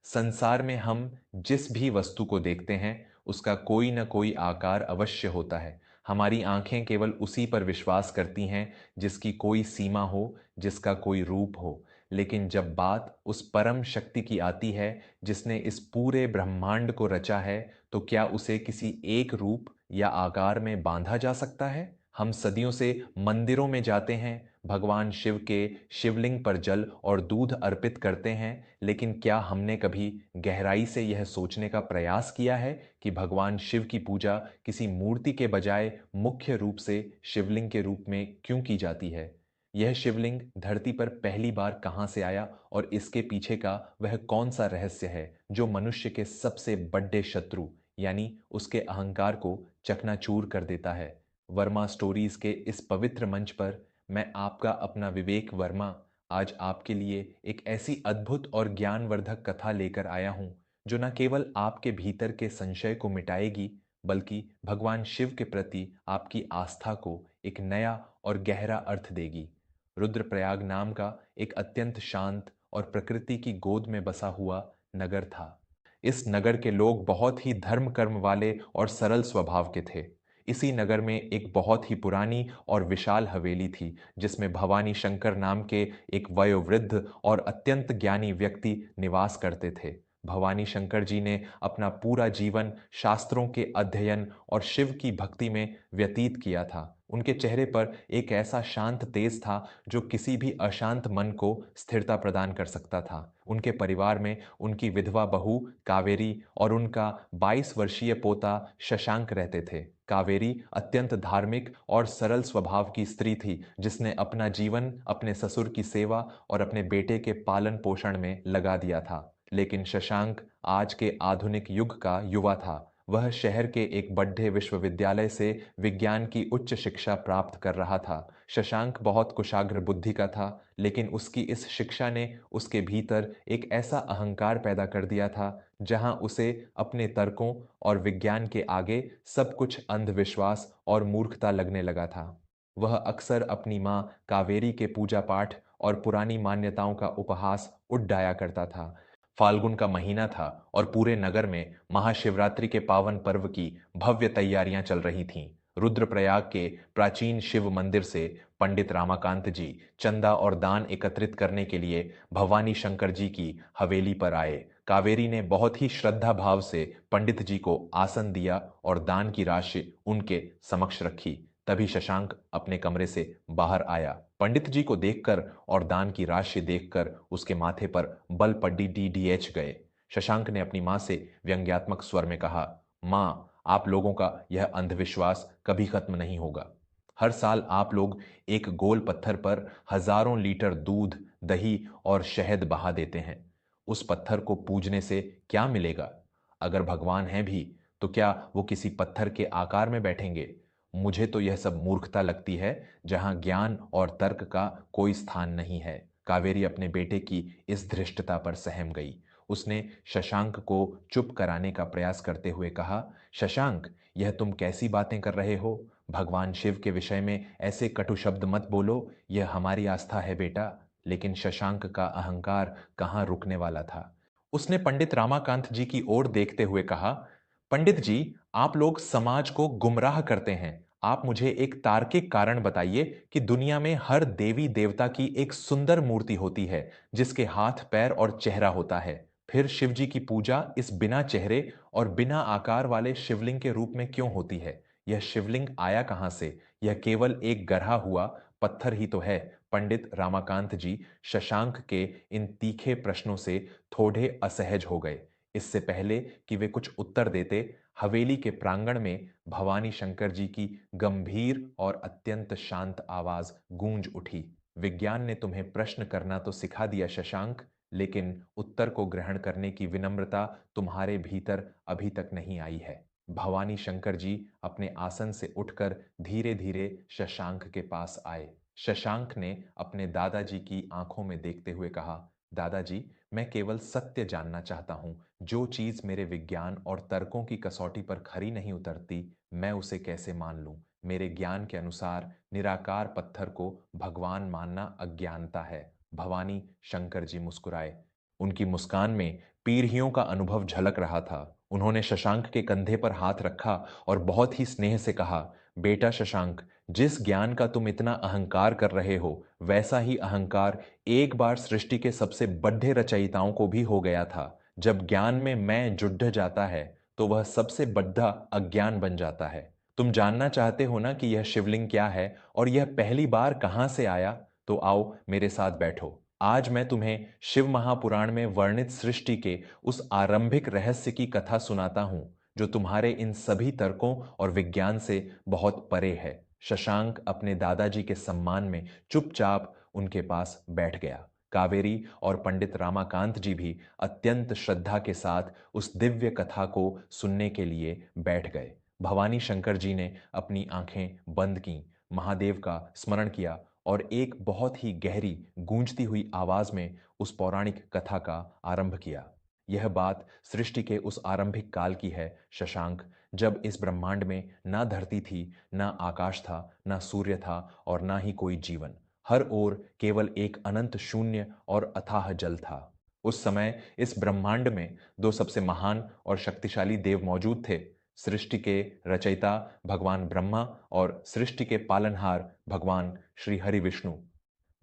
संसार में हम जिस भी वस्तु को देखते हैं उसका कोई न कोई आकार अवश्य होता है। हमारी आंखें केवल उसी पर विश्वास करती हैं जिसकी कोई सीमा हो, जिसका कोई रूप हो। लेकिन जब बात उस परम शक्ति की आती है जिसने इस पूरे ब्रह्मांड को रचा है, तो क्या उसे किसी एक रूप या आकार में बांधा जा सकता है? हम सदियों से मंदिरों में जाते हैं, भगवान शिव के शिवलिंग पर जल और दूध अर्पित करते हैं, लेकिन क्या हमने कभी गहराई से यह सोचने का प्रयास किया है कि भगवान शिव की पूजा किसी मूर्ति के बजाय मुख्य रूप से शिवलिंग के रूप में क्यों की जाती है? यह शिवलिंग धरती पर पहली बार कहाँ से आया और इसके पीछे का वह कौन सा रहस्य है जो मनुष्य के सबसे बड़े शत्रु यानी उसके अहंकार को चकनाचूर कर देता है? वर्मा स्टोरीज के इस पवित्र मंच पर मैं आपका अपना विवेक वर्मा आज आपके लिए एक ऐसी अद्भुत और ज्ञानवर्धक कथा लेकर आया हूं जो न केवल आपके भीतर के संशय को मिटाएगी, बल्कि भगवान शिव के प्रति आपकी आस्था को एक नया और गहरा अर्थ देगी। रुद्रप्रयाग नाम का एक अत्यंत शांत और प्रकृति की गोद में बसा हुआ नगर था। इस नगर के लोग बहुत ही धर्म कर्म वाले और सरल स्वभाव के थे। इसी नगर में एक बहुत ही पुरानी और विशाल हवेली थी जिसमें भवानी शंकर नाम के एक वयोवृद्ध और अत्यंत ज्ञानी व्यक्ति निवास करते थे। भवानी शंकर जी ने अपना पूरा जीवन शास्त्रों के अध्ययन और शिव की भक्ति में व्यतीत किया था। उनके चेहरे पर एक ऐसा शांत तेज था जो किसी भी अशांत मन को स्थिरता प्रदान कर सकता था। उनके परिवार में उनकी विधवा बहू कावेरी और उनका 22 वर्षीय पोता शशांक रहते थे। कावेरी अत्यंत धार्मिक और सरल स्वभाव की स्त्री थी जिसने अपना जीवन अपने ससुर की सेवा और अपने बेटे के पालन पोषण में लगा दिया था। लेकिन शशांक आज के आधुनिक युग का युवा था। वह शहर के एक बड़े विश्वविद्यालय से विज्ञान की उच्च शिक्षा प्राप्त कर रहा था। शशांक बहुत कुशाग्र बुद्धि का था, लेकिन उसकी इस शिक्षा ने उसके भीतर एक ऐसा अहंकार पैदा कर दिया था जहां उसे अपने तर्कों और विज्ञान के आगे सब कुछ अंधविश्वास और मूर्खता लगने लगा था। वह अक्सर अपनी माँ कावेरी के पूजा पाठ और पुरानी मान्यताओं का उपहास उड़ाया करता था। फाल्गुन का महीना था और पूरे नगर में महाशिवरात्रि के पावन पर्व की भव्य तैयारियां चल रही थीं। रुद्रप्रयाग के प्राचीन शिव मंदिर से पंडित रामाकांत जी चंदा और दान एकत्रित करने के लिए भवानी शंकर जी की हवेली पर आए। कावेरी ने बहुत ही श्रद्धा भाव से पंडित जी को आसन दिया और दान की राशि उनके समक्ष रखी। तभी शशांक अपने कमरे से बाहर आया। पंडित जी को देखकर और दान की राशि देखकर उसके माथे पर बल पड्डी डीडीएच गए। शशांक ने अपनी मां से व्यंग्यात्मक स्वर में कहा, मां, आप लोगों का यह अंधविश्वास कभी खत्म नहीं होगा। हर साल आप लोग एक गोल पत्थर पर हजारों लीटर दूध, दही और शहद बहा देते हैं। उस पत्थर को पूजने से क्या मिलेगा? अगर भगवान है भी, तो क्या वो किसी पत्थर के आकार में बैठेंगे? मुझे तो यह सब मूर्खता लगती है जहां ज्ञान और तर्क का कोई स्थान नहीं है। कावेरी अपने बेटे की इस धृष्टता पर सहम गई। उसने शशांक को चुप कराने का प्रयास करते हुए कहा, शशांक, यह तुम कैसी बातें कर रहे हो? भगवान शिव के विषय में ऐसे कटु शब्द मत बोलो। यह हमारी आस्था है बेटा। लेकिन शशांक का अहंकार कहाँ रुकने वाला था। उसने पंडित रामाकांत जी की ओर देखते हुए कहा, पंडित जी, आप लोग समाज को गुमराह करते हैं। आप मुझे एक तार्किक कारण बताइए कि दुनिया में हर देवी देवता की एक सुंदर मूर्ति होती है जिसके हाथ पैर और चेहरा होता है। फिर शिव जी की पूजा इस बिना चेहरे और बिना आकार वाले शिवलिंग के रूप में क्यों होती है? यह शिवलिंग आया कहां से? यह केवल एक गढ़ा हुआ पत्थर ही तो है। पंडित रामाकांत जी शशांक के इन तीखे प्रश्नों से थोड़े असहज हो गए। इससे पहले कि वे कुछ उत्तर देते, हवेली के प्रांगण में भवानी शंकर जी की गंभीर और अत्यंत शांत आवाज गूंज उठी। विज्ञान ने तुम्हें प्रश्न करना तो सिखा दिया शशांक, लेकिन उत्तर को ग्रहण करने की विनम्रता तुम्हारे भीतर अभी तक नहीं आई है। भवानी शंकर जी अपने आसन से उठकर धीरे धीरे शशांक के पास आए। शशांक ने अपने दादाजी की आंखों में देखते हुए कहा, दादाजी, मैं केवल सत्य जानना चाहता हूं। जो चीज मेरे विज्ञान और तर्कों की कसौटी पर खरी नहीं उतरती, मैं उसे कैसे मान लूं? मेरे ज्ञान के अनुसार निराकार पत्थर को भगवान मानना अज्ञानता है। भवानी शंकर जी मुस्कुराए। उनकी मुस्कान में पीढ़ियों का अनुभव झलक रहा था। उन्होंने शशांक के कंधे पर हाथ रखा और बहुत ही स्नेह से कहा, बेटा शशांक, जिस ज्ञान का तुम इतना अहंकार कर रहे हो, वैसा ही अहंकार एक बार सृष्टि के सबसे बड़े रचयिताओं को भी हो गया था। जब ज्ञान में मैं जुड़ जाता है तो वह सबसे बड़ा अज्ञान बन जाता है। तुम जानना चाहते हो ना कि यह शिवलिंग क्या है और यह पहली बार कहां से आया? तो आओ मेरे साथ बैठो। आज मैं तुम्हें शिव महापुराण में वर्णित सृष्टि के उस आरंभिक रहस्य की कथा सुनाता हूं जो तुम्हारे इन सभी तर्कों और विज्ञान से बहुत परे है। शशांक अपने दादाजी के सम्मान में चुपचाप उनके पास बैठ गया। कावेरी और पंडित रामाकांत जी भी अत्यंत श्रद्धा के साथ उस दिव्य कथा को सुनने के लिए बैठ गए। भवानी शंकर जी ने अपनी आंखें बंद की, महादेव का स्मरण किया और एक बहुत ही गहरी गूंजती हुई आवाज में उस पौराणिक कथा का आरंभ किया। यह बात सृष्टि के उस आरंभिक काल की है शशांक, जब इस ब्रह्मांड में ना धरती थी, ना आकाश था, ना सूर्य था और ना ही कोई जीवन। हर ओर केवल एक अनंत शून्य और अथाह जल था। उस समय इस ब्रह्मांड में दो सबसे महान और शक्तिशाली देव मौजूद थे, सृष्टि के रचयिता भगवान ब्रह्मा और सृष्टि के पालनहार भगवान श्री हरि विष्णु।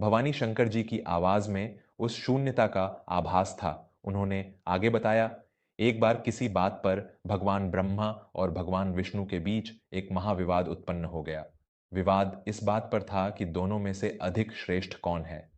भवानी शंकर जी की आवाज में उस शून्यता का आभास था। उन्होंने आगे बताया, एक बार किसी बात पर भगवान ब्रह्मा और भगवान विष्णु के बीच एक महाविवाद उत्पन्न हो गया। विवाद इस बात पर था कि दोनों में से अधिक श्रेष्ठ कौन है।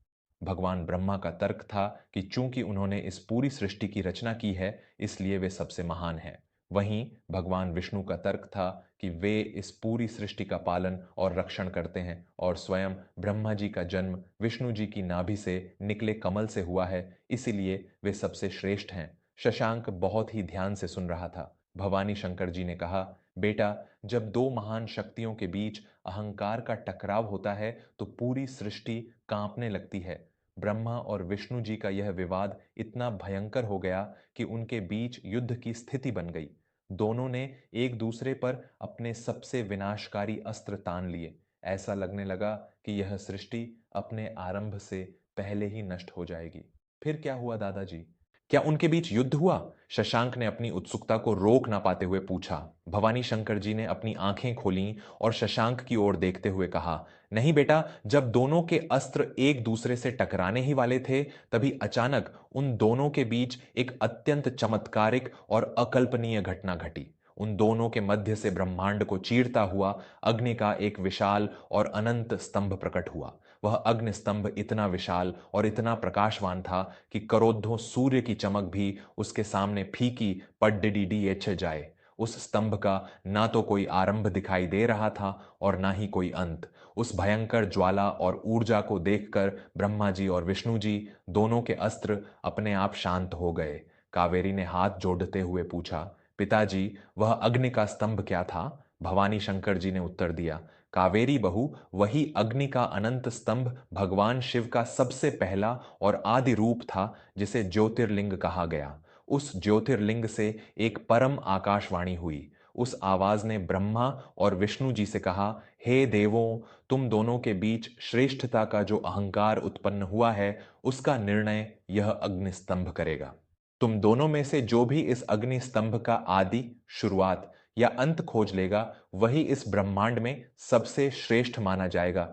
भगवान ब्रह्मा का तर्क था कि चूंकि उन्होंने इस पूरी सृष्टि की रचना की है, इसलिए वे सबसे महान हैं। वहीं भगवान विष्णु का तर्क था कि वे इस पूरी सृष्टि का पालन और रक्षण करते हैं और स्वयं ब्रह्मा जी का जन्म विष्णु जी की नाभि से निकले कमल से हुआ है, इसीलिए वे सबसे श्रेष्ठ हैं। शशांक बहुत ही ध्यान से सुन रहा था। भवानी शंकर जी ने कहा, बेटा, जब दो महान शक्तियों के बीच अहंकार का टकराव होता है तो पूरी सृष्टि कांपने लगती है। ब्रह्मा और विष्णु जी का यह विवाद इतना भयंकर हो गया कि उनके बीच युद्ध की स्थिति बन गई। दोनों ने एक दूसरे पर अपने सबसे विनाशकारी अस्त्र तान लिए। ऐसा लगने लगा कि यह सृष्टि अपने आरंभ से पहले ही नष्ट हो जाएगी। फिर क्या हुआ दादाजी? क्या उनके बीच युद्ध हुआ? शशांक ने अपनी उत्सुकता को रोक ना पाते हुए पूछा। भवानी शंकर जी ने अपनी आंखें खोलीं और शशांक की ओर देखते हुए कहा, नहीं बेटा, जब दोनों के अस्त्र एक दूसरे से टकराने ही वाले थे, तभी अचानक उन दोनों के बीच एक अत्यंत चमत्कारिक और अकल्पनीय घटना घटी। उन दोनों के मध्य से ब्रह्मांड को चीरता हुआ अग्नि का एक विशाल और अनंत स्तंभ प्रकट हुआ। वह अग्नि स्तंभ इतना विशाल और इतना प्रकाशवान था कि करोड़ों सूर्य की चमक भी उसके सामने फीकी पड्डिडीएच जाए। उस स्तंभ का ना तो कोई आरंभ दिखाई दे रहा था और ना ही कोई अंत। उस भयंकर ज्वाला और ऊर्जा को देखकर ब्रह्मा जी और विष्णु जी दोनों के अस्त्र अपने आप शांत हो गए। कावेरी ने हाथ जोड़ते हुए पूछा, पिताजी, वह अग्नि का स्तंभ क्या था? भवानी शंकर जी ने उत्तर दिया, कावेरी बहू, वही अग्नि का अनंत स्तंभ भगवान शिव का सबसे पहला और आदि रूप था, जिसे ज्योतिर्लिंग कहा गया। उस ज्योतिर्लिंग से एक परम आकाशवाणी हुई। उस आवाज ने ब्रह्मा और विष्णु जी से कहा, हे देवों, तुम दोनों के बीच श्रेष्ठता का जो अहंकार उत्पन्न हुआ है, उसका निर्णय यह अग्नि स्तंभ करेगा। तुम दोनों में से जो भी इस अग्नि स्तंभ का आदि, शुरुआत या अंत खोज लेगा, वही इस ब्रह्मांड में सबसे श्रेष्ठ माना जाएगा।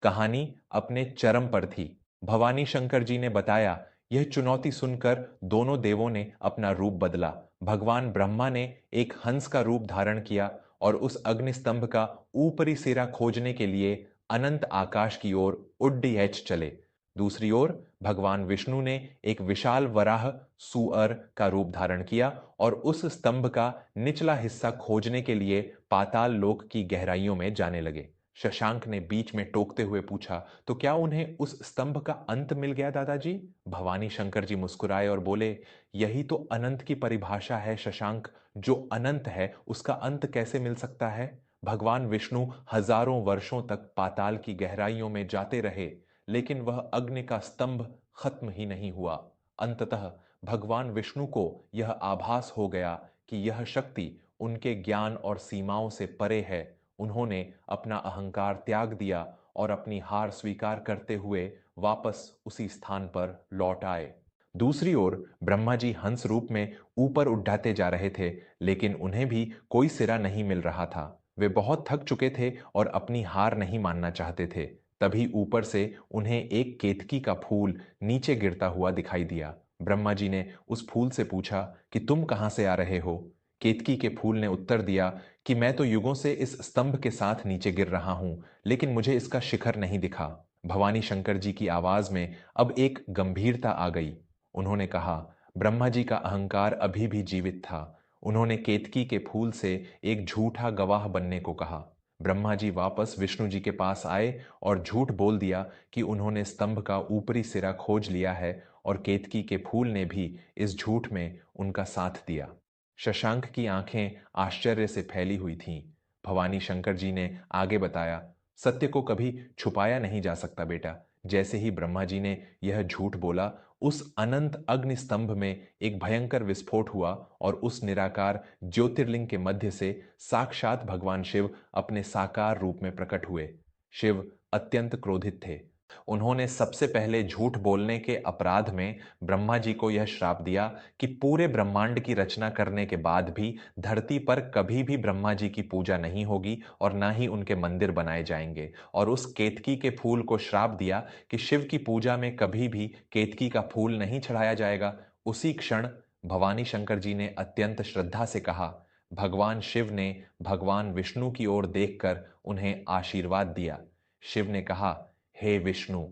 कहानी अपने चरम पर थी। भवानी शंकर जी ने बताया, यह चुनौती सुनकर दोनों देवों ने अपना रूप बदला। भगवान ब्रह्मा ने एक हंस का रूप धारण किया और उस अग्निस्तंभ का ऊपरी सिरा खोजने के लिए अनंत आकाश की ओर उड्डीयच चले। दूसरी ओर भगवान विष्णु ने एक विशाल वराह सुअर का रूप धारण किया और उस स्तंभ का निचला हिस्सा खोजने के लिए पाताल लोक की गहराइयों में जाने लगे। शशांक ने बीच में टोकते हुए पूछा, तो क्या उन्हें उस स्तंभ का अंत मिल गया दादाजी? भवानी शंकर जी मुस्कुराए और बोले, यही तो अनंत की परिभाषा है शशांक। जो अनंत है उसका अंत कैसे मिल सकता है? भगवान विष्णु हजारों वर्षों तक पाताल की गहराइयों में जाते रहे, लेकिन वह अग्नि का स्तंभ खत्म ही नहीं हुआ। अंततः भगवान विष्णु को यह आभास हो गया कि यह शक्ति उनके ज्ञान और सीमाओं से परे है। उन्होंने अपना अहंकार त्याग दिया और अपनी हार स्वीकार करते हुए वापस उसी स्थान पर लौट आए। दूसरी ओर ब्रह्मा जी हंस रूप में ऊपर उड़ाते जा रहे थे, लेकिन उन्हें भी कोई सिरा नहीं मिल रहा था। वे बहुत थक चुके थे और अपनी हार नहीं मानना चाहते थे। तभी ऊपर से उन्हें एक केतकी का फूल नीचे गिरता हुआ दिखाई दिया। ब्रह्मा जी ने उस फूल से पूछा कि तुम कहाँ से आ रहे हो? केतकी के फूल ने उत्तर दिया कि मैं तो युगों से इस स्तंभ के साथ नीचे गिर रहा हूं, लेकिन मुझे इसका शिखर नहीं दिखा। भवानी शंकर जी की आवाज में अब एक गंभीरता आ गई। उन्होंने कहा, ब्रह्मा जी का अहंकार अभी भी जीवित था। उन्होंने केतकी के फूल से एक झूठा गवाह बनने को कहा। ब्रह्मा जी वापस विष्णु जी के पास आए और झूठ बोल दिया कि उन्होंने स्तंभ का ऊपरी सिरा खोज लिया है, और केतकी के फूल ने भी इस झूठ में उनका साथ दिया। शशांक की आंखें आश्चर्य से फैली हुई थीं। भवानी शंकर जी ने आगे बताया, सत्य को कभी छुपाया नहीं जा सकता बेटा। जैसे ही ब्रह्मा जी ने यह झूठ बोला, उस अनंत अग्नि स्तंभ में एक भयंकर विस्फोट हुआ और उस निराकार ज्योतिर्लिंग के मध्य से साक्षात भगवान शिव अपने साकार रूप में प्रकट हुए। शिव अत्यंत क्रोधित थे। उन्होंने सबसे पहले झूठ बोलने के अपराध में ब्रह्मा जी को यह श्राप दिया कि पूरे ब्रह्मांड की रचना करने के बाद भी धरती पर कभी भी ब्रह्मा जी की पूजा नहीं होगी और ना ही उनके मंदिर बनाए जाएंगे। और उस केतकी के फूल को श्राप दिया कि शिव की पूजा में कभी भी केतकी का फूल नहीं चढ़ाया जाएगा। उसी क्षण भवानी शंकर जी ने अत्यंत श्रद्धा से कहा, भगवान शिव ने भगवान विष्णु की ओर देखकर उन्हें आशीर्वाद दिया। शिव ने कहा, हे विष्णु,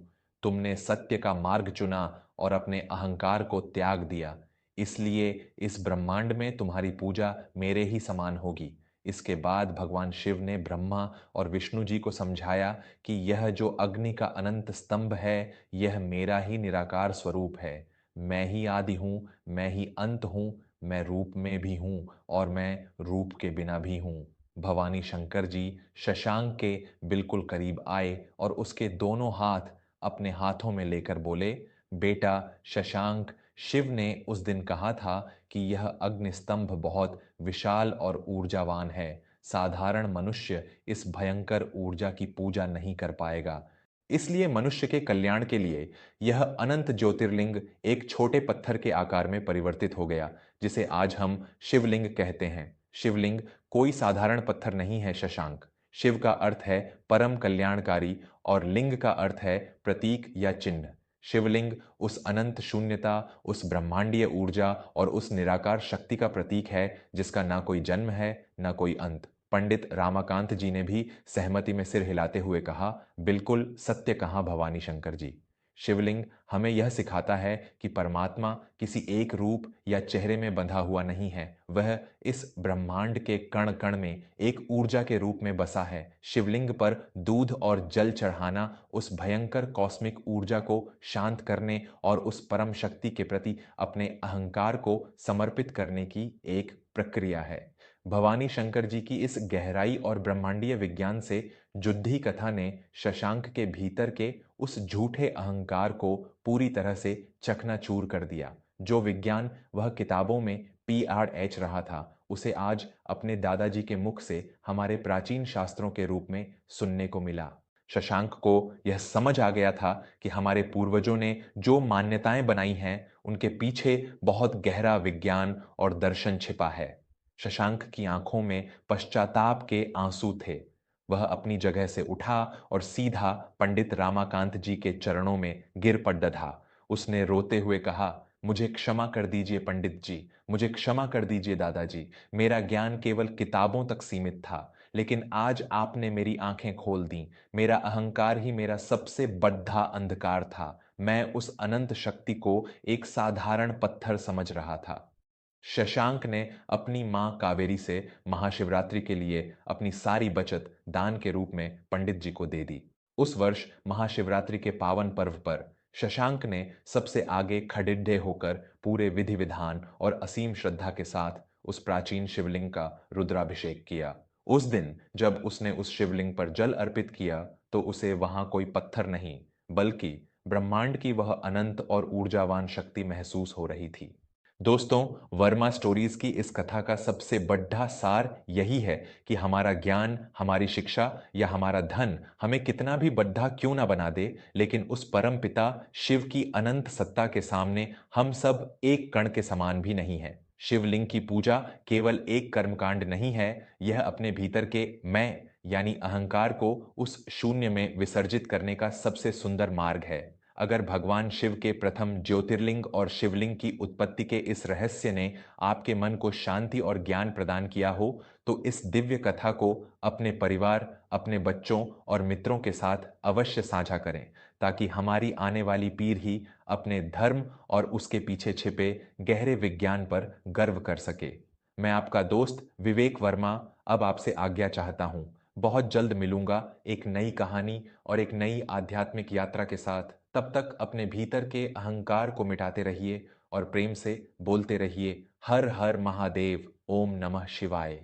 तुमने सत्य का मार्ग चुना और अपने अहंकार को त्याग दिया, इसलिए इस ब्रह्मांड में तुम्हारी पूजा मेरे ही समान होगी। इसके बाद भगवान शिव ने ब्रह्मा और विष्णु जी को समझाया कि यह जो अग्नि का अनंत स्तंभ है, यह मेरा ही निराकार स्वरूप है। मैं ही आदि हूं, मैं ही अंत हूं, मैं रूप में भी हूं और मैं रूप के बिना भी हूं। भवानी शंकर जी शशांक के बिल्कुल करीब आए और उसके दोनों हाथ अपने हाथों में लेकर बोले, बेटा शशांक, शिव ने उस दिन कहा था कि यह अग्निस्तंभ बहुत विशाल और ऊर्जावान है। साधारण मनुष्य इस भयंकर ऊर्जा की पूजा नहीं कर पाएगा। इसलिए मनुष्य के कल्याण के लिए यह अनंत ज्योतिर्लिंग एक छोटे पत्थर के आकार में परिवर्तित हो गया, जिसे आज हम शिवलिंग कहते हैं। शिवलिंग कोई साधारण पत्थर नहीं है शशांक। शिव का अर्थ है परम कल्याणकारी और लिंग का अर्थ है प्रतीक या चिन्ह। शिवलिंग उस अनंत शून्यता, उस ब्रह्मांडीय ऊर्जा और उस निराकार शक्ति का प्रतीक है जिसका ना कोई जन्म है, ना कोई अंत। पंडित रामाकांत जी ने भी सहमति में सिर हिलाते हुए कहा, बिल्कुल सत्य कहा भवानी शंकर जी। शिवलिंग हमें यह सिखाता है कि परमात्मा किसी एक रूप या चेहरे में बंधा हुआ नहीं है, वह इस ब्रह्मांड के कण कण में एक ऊर्जा के रूप में बसा है। शिवलिंग पर दूध और जल चढ़ाना उस भयंकर कॉस्मिक ऊर्जा को शांत करने और उस परम शक्ति के प्रति अपने अहंकार को समर्पित करने की एक प्रक्रिया है। भवानी शंकर जी की इस गहराई और ब्रह्मांडीय विज्ञान से जुद्धी कथा ने शशांक के भीतर के उस झूठे अहंकार को पूरी तरह से चकनाचूर कर दिया। जो विज्ञान वह किताबों में PRH रहा था, उसे आज अपने दादाजी के मुख से हमारे प्राचीन शास्त्रों के रूप में सुनने को मिला। शशांक को यह समझ आ गया था कि हमारे पूर्वजों ने जो मान्यताएं बनाई हैं, उनके पीछे बहुत गहरा विज्ञान और दर्शन छिपा है। शशांक की आंखों में पश्चाताप के आंसू थे। वह अपनी जगह से उठा और सीधा पंडित रामाकांत जी के चरणों में गिर पड़धा। उसने रोते हुए कहा, मुझे क्षमा कर दीजिए पंडित जी, मुझे क्षमा कर दीजिए दादाजी। मेरा ज्ञान केवल किताबों तक सीमित था, लेकिन आज आपने मेरी आंखें खोल दी। मेरा अहंकार ही मेरा सबसे बड़ा अंधकार था। मैं उस अनंत शक्ति को एक साधारण पत्थर समझ रहा था। शशांक ने अपनी मां कावेरी से महाशिवरात्रि के लिए अपनी सारी बचत दान के रूप में पंडित जी को दे दी। उस वर्ष महाशिवरात्रि के पावन पर्व पर शशांक ने सबसे आगे खड़िड्ढे होकर पूरे विधि विधान और असीम श्रद्धा के साथ उस प्राचीन शिवलिंग का रुद्राभिषेक किया। उस दिन जब उसने उस शिवलिंग पर जल अर्पित किया, तो उसे वहां कोई पत्थर नहीं, बल्कि ब्रह्मांड की वह अनंत और ऊर्जावान शक्ति महसूस हो रही थी। दोस्तों, वर्मा स्टोरीज की इस कथा का सबसे बड़ा सार यही है कि हमारा ज्ञान, हमारी शिक्षा या हमारा धन हमें कितना भी बड़ा क्यों ना बना दे, लेकिन उस परम पिता शिव की अनंत सत्ता के सामने हम सब एक कण के समान भी नहीं है। शिवलिंग की पूजा केवल एक कर्मकांड नहीं है, यह अपने भीतर के मैं यानी अहंकार को उस शून्य में विसर्जित करने का सबसे सुंदर मार्ग है। अगर भगवान शिव के प्रथम ज्योतिर्लिंग और शिवलिंग की उत्पत्ति के इस रहस्य ने आपके मन को शांति और ज्ञान प्रदान किया हो, तो इस दिव्य कथा को अपने परिवार, अपने बच्चों और मित्रों के साथ अवश्य साझा करें, ताकि हमारी आने वाली पीढ़ी अपने धर्म और उसके पीछे छिपे गहरे विज्ञान पर गर्व कर सके। मैं आपका दोस्त विवेक वर्मा अब आपसे आज्ञा चाहता हूँ। बहुत जल्द मिलूंगा एक नई कहानी और एक नई आध्यात्मिक यात्रा के साथ। तब तक अपने भीतर के अहंकार को मिटाते रहिए और प्रेम से बोलते रहिए, हर हर महादेव, ओम नमः शिवाय।